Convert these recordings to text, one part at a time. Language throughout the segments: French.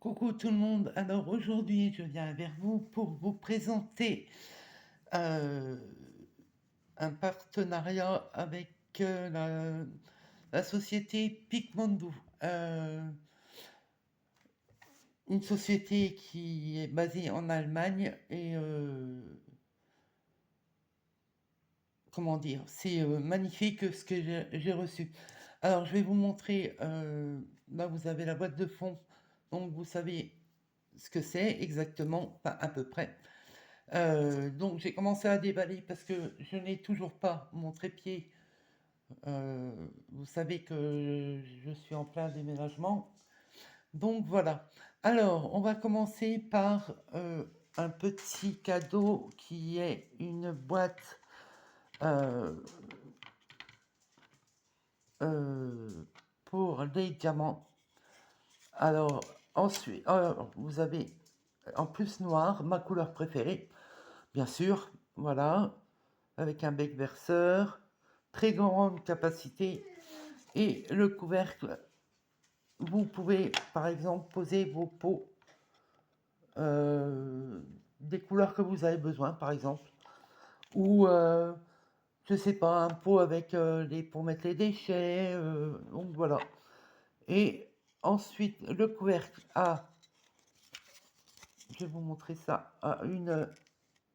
Coucou tout le monde. Alors aujourd'hui, je viens vers vous pour vous présenter euh, un partenariat avec la société Picmondo, une société qui est basée en Allemagne et comment dire, c'est magnifique ce que j'ai reçu. Alors je vais vous montrer, là vous avez la boîte de fond, donc vous savez ce que c'est exactement, enfin à peu près. Donc j'ai commencé à déballer parce que je n'ai toujours pas mon trépied. Vous savez que je suis en plein déménagement. Donc voilà. Alors on va commencer par un petit cadeau qui est une boîte euh, euh, pour les diamants. Alors ensuite, vous avez en plus noir, ma couleur préférée, bien sûr. Voilà. Avec un bec verseur, très grande capacité et le couvercle. Vous pouvez par exemple poser vos pots des couleurs que vous avez besoin, par exemple, ou je sais pas, un pot avec pour mettre les déchets. Donc voilà. Et ensuite, le couvercle a, je vais vous montrer ça, a une,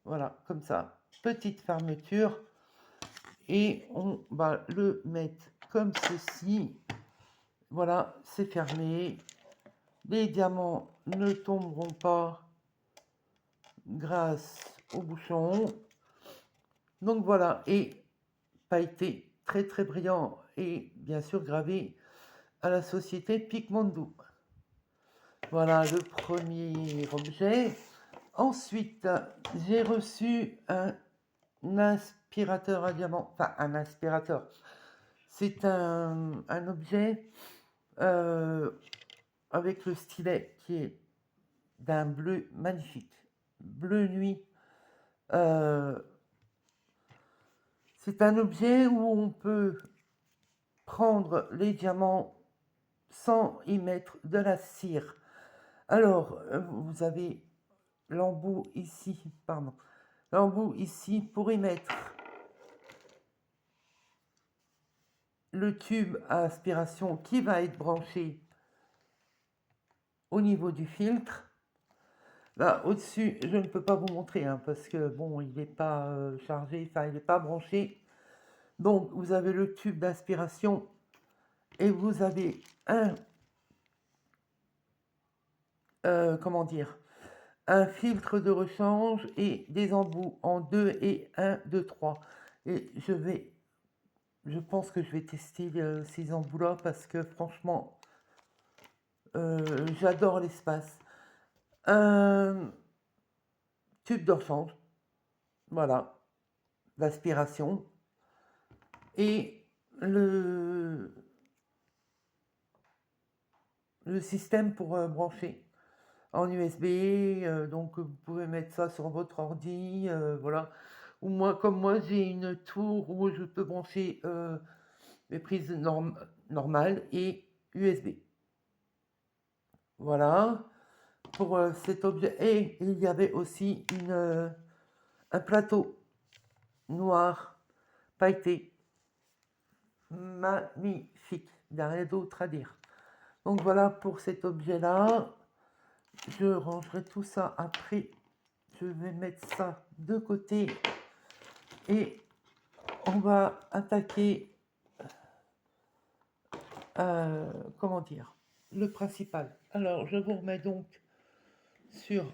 voilà, comme ça, petite fermeture. Et on va le mettre comme ceci. Voilà, c'est fermé. Les diamants ne tomberont pas grâce au bouchon. Donc voilà, et pailleté très très brillant et bien sûr gravé à la société Picmondo. Voilà le premier objet. Ensuite, j'ai reçu un aspirateur à diamant, enfin un aspirateur. C'est un objet avec le stylet qui est d'un bleu magnifique, bleu nuit. Euh, c'est un objet où on peut prendre les diamants sans y mettre de la cire. Alors, vous avez l'embout ici, pardon, l'embout ici pour y mettre le tube à aspiration qui va être branché au niveau du filtre. Là, au-dessus, je ne peux pas vous montrer hein, parce que bon, il n'est pas chargé, enfin, il n'est pas branché. Donc, vous avez le tube d'aspiration et vous avez un, comment dire, un filtre de rechange et des embouts en 2 et 1, 2, 3. Et je pense que je vais tester ces embouts-là parce que franchement, j'adore l'espace. Un tube de rechange, voilà, d'aspiration. Et le système pour brancher en USB, donc vous pouvez mettre ça sur votre ordi, voilà. Ou moi, comme moi, j'ai une tour où je peux brancher les prises normales et USB. Voilà pour cet objet. Et il y avait aussi un plateau noir pailleté, magnifique. Il n'y a rien d'autre à dire. Donc voilà pour cet objet-là. Je rangerai tout ça après. Je vais mettre ça de côté et on va attaquer, comment dire, le principal. Alors, je vous remets donc sur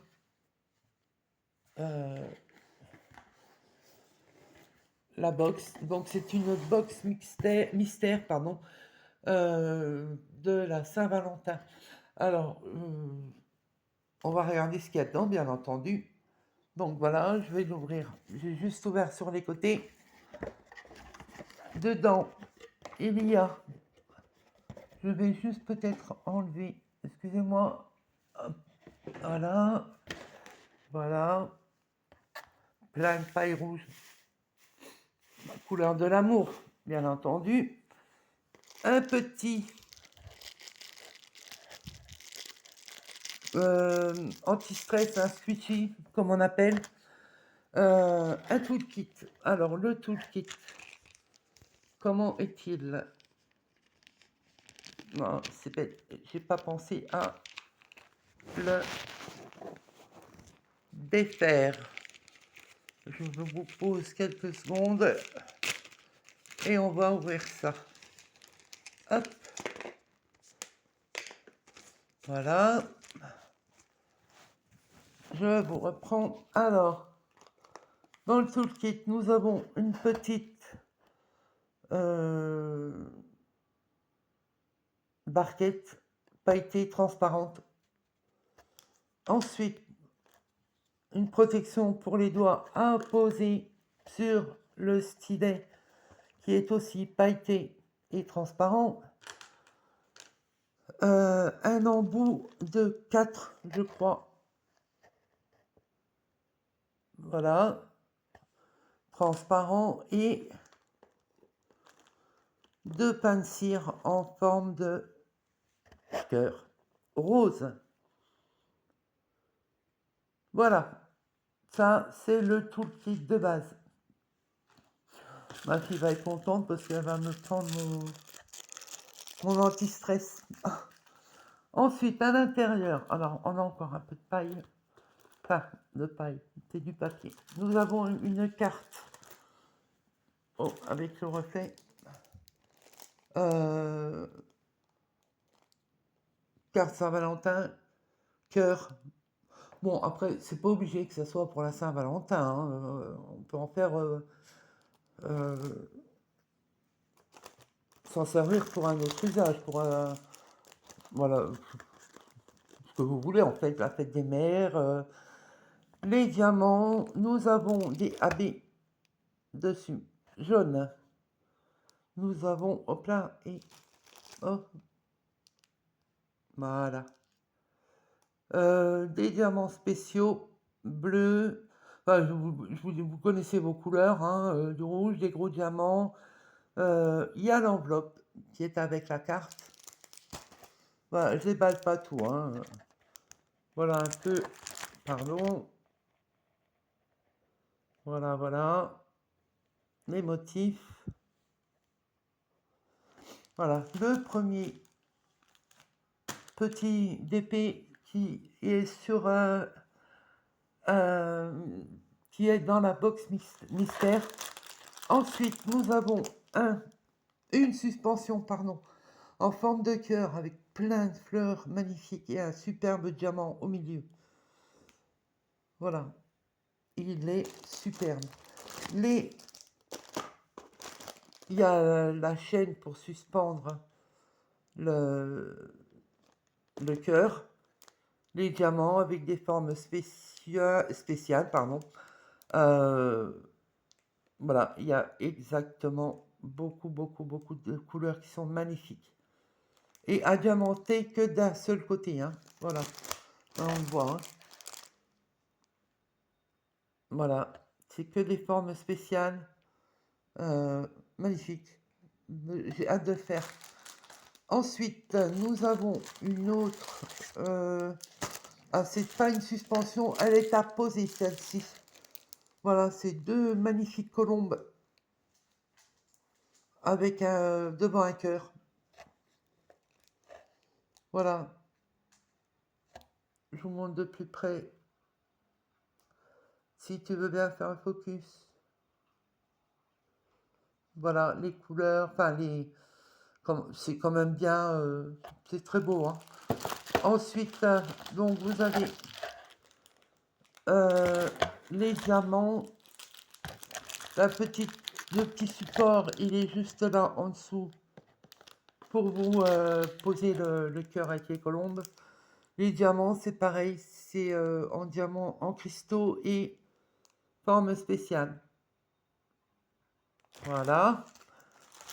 euh, la box. Donc, c'est une box mystère, pardon, de la Saint-Valentin. Alors, on va regarder ce qu'il y a dedans, bien entendu. Donc voilà, je vais l'ouvrir. J'ai juste ouvert sur les côtés. Dedans, il y a, je vais juste peut-être enlever, excusez-moi, voilà, voilà, plein de paille rouge, la couleur de l'amour, bien entendu. Un petit anti-stress, un squishy, comme on appelle. Un toolkit. Alors, le toolkit, comment est-il? Non, c'est bête, j'ai pas pensé à le défaire. Je vous pose quelques secondes et on va ouvrir ça. Hop. Voilà. Je vous reprends. Alors, dans le toolkit, nous avons une petite barquette pailletée transparente. Ensuite, une protection pour les doigts à poser sur le stylet qui est aussi pailleté et transparent. Un embout de 4, je crois. Voilà. Transparent et 2 pains de cire en forme de cœur rose. Voilà. Ça, c'est le toolkit de base. Ma fille va être contente parce qu'elle va me prendre mon anti-stress. Ensuite, à l'intérieur, alors on a encore un peu de paille. Enfin, de paille, c'est du papier. Nous avons une carte. Oh, avec le reflet. Carte Saint-Valentin, cœur. Bon, après, c'est pas obligé que ça soit pour la Saint-Valentin. Hein. On peut en faire... s'en servir pour un autre usage, pour voilà, ce que vous voulez en fait, la fête des mères, les diamants, nous avons des AB dessus, jaune, nous avons, hop là, et oh, voilà, des diamants spéciaux, bleus, enfin, vous connaissez vos couleurs, hein, du rouge, des gros diamants, il y a l'enveloppe qui est avec la carte. Voilà, je déballe pas tout, hein. Voilà un peu, pardon. Voilà, voilà. Les motifs. Voilà, le premier petit DP qui est sur qui est dans la box mystère. Ensuite, nous avons une suspension, pardon, en forme de cœur avec plein de fleurs magnifiques et un superbe diamant au milieu. Voilà, il est superbe. Il y a la chaîne pour suspendre le cœur, les diamants avec des formes spéciales, pardon. Voilà, il y a exactement beaucoup de couleurs qui sont magnifiques. Et à diamanter que d'un seul côté, hein. Voilà, là, on le voit. Hein. Voilà, c'est que des formes spéciales, magnifiques. J'ai hâte de le faire. Ensuite, nous avons une autre. Ah, c'est pas une suspension, elle est à poser celle-ci. Voilà, c'est 2 magnifiques colombes avec devant un cœur. Voilà. Je vous montre de plus près. Si tu veux bien faire un focus. Voilà, les couleurs, enfin c'est quand même bien, c'est très beau. Hein. Ensuite, donc vous avez les diamants. Le petit support, il est juste là en dessous pour vous poser le cœur avec les colombes. Les diamants, c'est pareil, c'est en diamant, en cristaux et forme spéciale. Voilà.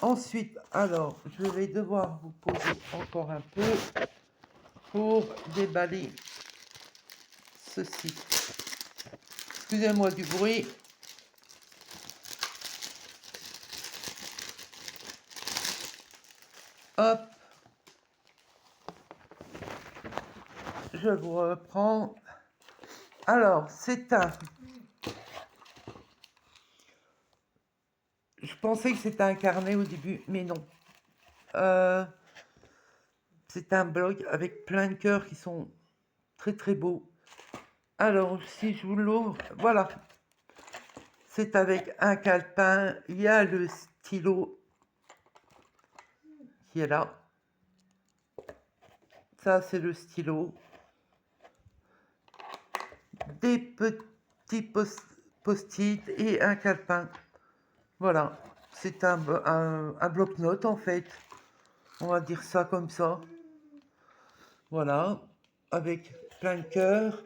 Ensuite, alors, je vais devoir vous poser encore un peu pour déballer ceci. Excusez-moi du bruit. Hop. je vous reprends. Alors, c'est un... Je pensais que c'était un carnet au début, mais non. C'est un blog avec plein de cœurs qui sont très très beaux. Alors, si je vous l'ouvre, voilà. C'est avec un calepin. Il y a le stylo qui est là. Ça, c'est le stylo. Des petits post-it et un calepin. Voilà. C'est un bloc-notes en fait. On va dire ça comme ça. Voilà. Avec plein de cœurs.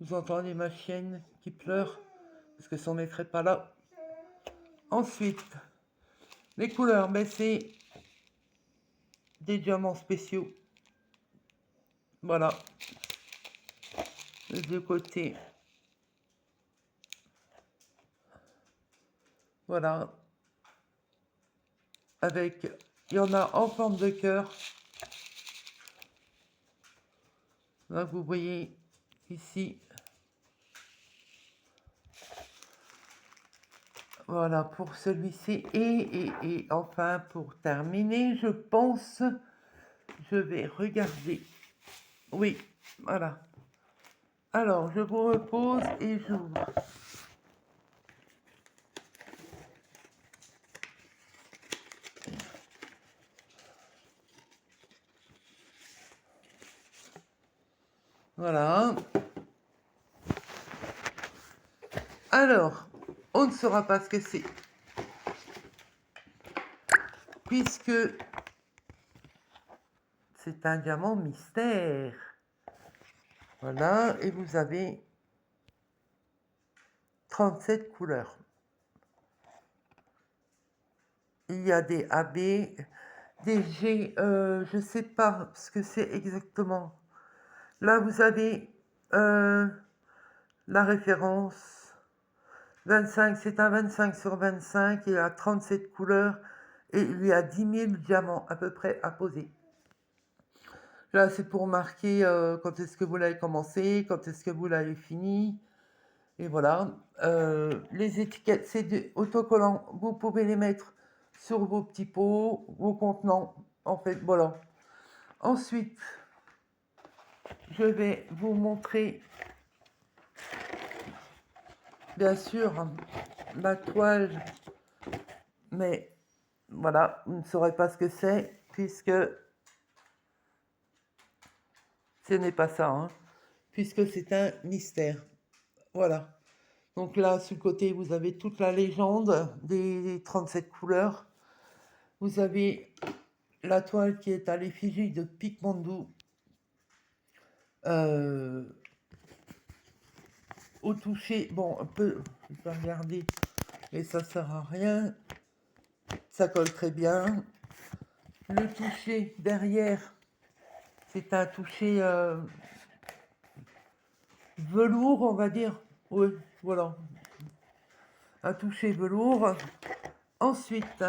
Vous entendez ma chienne qui pleure parce que son maître n'est pas là. Ensuite, les couleurs, ben c'est des diamants spéciaux. Voilà. Les deux côtés. Voilà. Avec, il y en a en forme de cœur. Là, vous voyez ici. Voilà pour celui-ci. Et enfin, pour terminer, je pense, je vais regarder. Oui, voilà. Alors, je vous repose et j'ouvre. Voilà. Alors, on ne saura pas ce que c'est. Puisque c'est un diamant mystère. Voilà, et vous avez 37 couleurs. Il y a des AB, des G, je ne sais pas ce que c'est exactement. Là, vous avez la référence 25, c'est un 25 sur 25, il y a 37 couleurs et il y a 10 000 diamants à peu près à poser. Là, c'est pour marquer quand est-ce que vous l'avez commencé, quand est-ce que vous l'avez fini. Et voilà. Les étiquettes, c'est des autocollants. Vous pouvez les mettre sur vos petits pots, vos contenants. En fait, voilà. Ensuite, je vais vous montrer, bien sûr, la toile. Mais voilà, vous ne saurez pas ce que c'est, puisque ce n'est pas ça, hein, puisque c'est un mystère. Voilà. Donc là, sur le côté, vous avez toute la légende des 37 couleurs. Vous avez la toile qui est à l'effigie de Pikmandou. Au toucher, bon, un peu, je vais regarder, mais ça sert à rien. Ça colle très bien. Le toucher derrière, c'est un toucher velours, on va dire. Oui, voilà. Un toucher velours. Ensuite,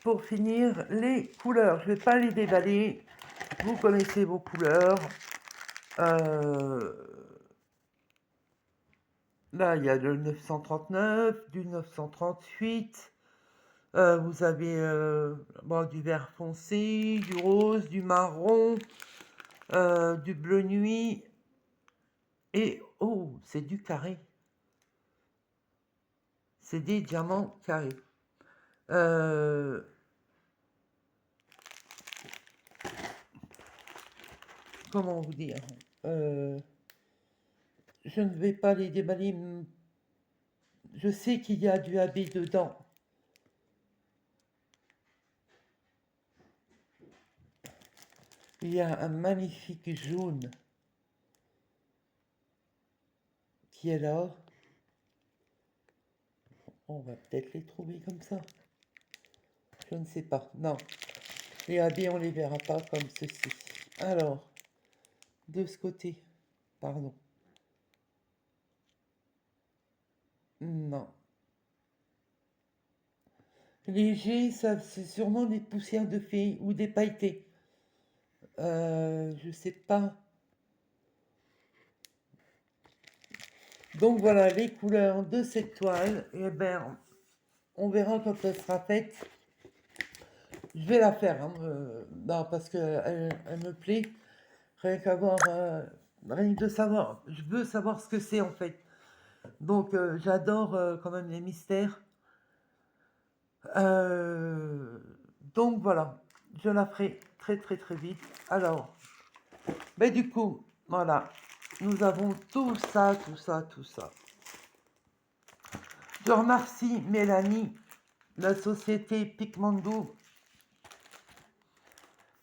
pour finir, les couleurs. Je ne vais pas les déballer. Vous connaissez vos couleurs. Là, il y a le 939, du 938. Vous avez bon, du vert foncé, du rose, du marron, du bleu nuit. Et, oh, c'est du carré. C'est des diamants carrés. Comment vous dire, je ne vais pas les déballer. Je sais qu'il y a du AB dedans. Il y a un magnifique jaune qui est là. On va peut-être les trouver comme ça. Je ne sais pas. Non. Les AB, on ne les verra pas comme ceci. Alors, de ce côté. Pardon. Non. Les G, ça, c'est sûrement des poussières de fée ou des pailletés. Je sais pas. Donc voilà, les couleurs de cette toile, et ben, on verra quand elle sera faite. Je vais la faire, hein, non, parce que elle me plaît. Rien qu'avoir, rien que de savoir. Je veux savoir ce que c'est en fait. Donc j'adore quand même les mystères. Euh, donc voilà, je la ferai très très très vite. Alors, ben du coup, voilà, nous avons tout ça, tout ça, tout ça. Je remercie Mélanie, la société Pigmando